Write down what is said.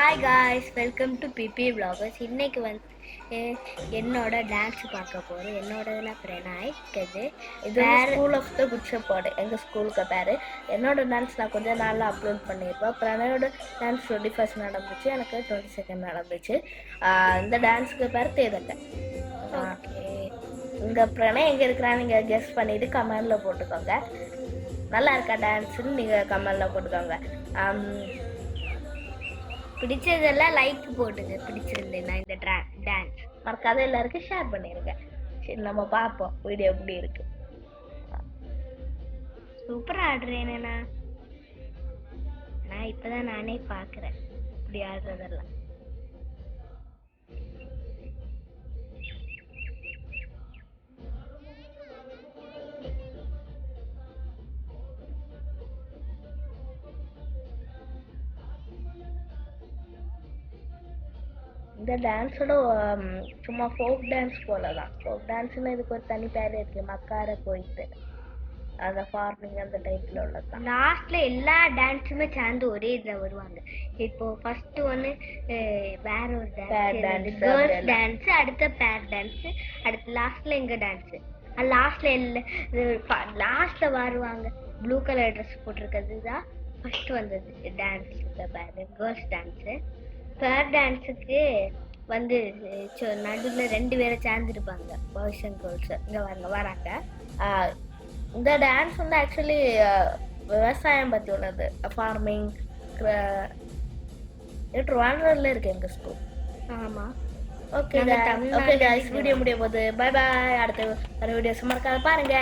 Hi guys, welcome to BB vloggers. இன்னைக்கு வந்து என்னோட டான்ஸ் பார்க்க போகிறோம். என்னோடதுனா பிரணாய் இது school of the Good Shepherd எங்கள் ஸ்கூலுக்கு பேர். என்னோட டான்ஸ் நான் கொஞ்சம் நாளில் அப்லோட் பண்ணியிருப்பேன். பிரணயோட டான்ஸ் 21st நடந்துச்சு, எனக்கு 22nd நடந்துச்சு. இந்த டான்ஸுக்கு பேர் தேதல்ல. ஓகே, இங்கே பிரணய் எங்கே இருக்கிறான்னு நீங்கள் கெஸ் பண்ணிவிட்டு கமெண்டில் போட்டுக்கோங்க. நல்லா இருக்கா டான்ஸுன்னு நீங்கள் கமெண்டில் போட்டுக்கோங்க. பிடிச்சதெல்லாம் லைக் போட்டுங்க. பிடிச்சிருந்தேன்னா இந்த டான்ஸ் மறக்காத எல்லாருக்கும் ஷேர் பண்ணிடுங்க. சரி, நம்ம பார்ப்போம் வீடியோ எப்படி இருக்கு. சூப்பராக ஆடுறேனேண்ணா. நான் இப்போதான் நானே பார்க்குறேன் இப்படி ஆடுறதெல்லாம். இந்த டான்ஸோட சும்மா ஃபோக் டான்ஸ் போல தான். ஃபோக் டான்ஸ்னு இதுக்கு ஒரு தனி பேர் இருக்கு, மக்கார கோயிட்டு. அந்த ஃபார்மிங் அந்த டைப்ல உள்ளதான். லாஸ்ட்ல எல்லா டான்ஸுமே சேர்ந்து ஒரே இதில் வருவாங்க. இப்போ ஃபர்ஸ்ட் ஒன்று வேற ஒரு டான்ஸ், கேர்ள்ஸ் டான்ஸ், அடுத்த பேர் டான்ஸ், அடுத்து லாஸ்ட்ல எங்க டான்ஸ். லாஸ்ட்ல வருவாங்க. ப்ளூ கலர் ட்ரெஸ் போட்டிருக்கிறது தான் ஃபர்ஸ்ட் வந்தது டான்ஸ். Girls dance. பேர் டான்ஸுக்கு வந்து நடுவில் 2 பேரை சேர்ந்துருப்பாங்க, பாய்ஸ் அண்ட் கேர்ள்ஸ். இங்கே வராங்க. இந்த டான்ஸ் வந்து ஆக்சுவலி விவசாயம் பற்றி உள்ளது, ஃபார்மிங். ட்ரிவாண்ட்ரம்ல இருக்கு எங்கள் ஸ்கூல். ஆமாம். ஓகே, வீடியோ முடிய போகுது. Bye bye. அடுத்த வீடியோஸ் மறக்காத பாருங்க.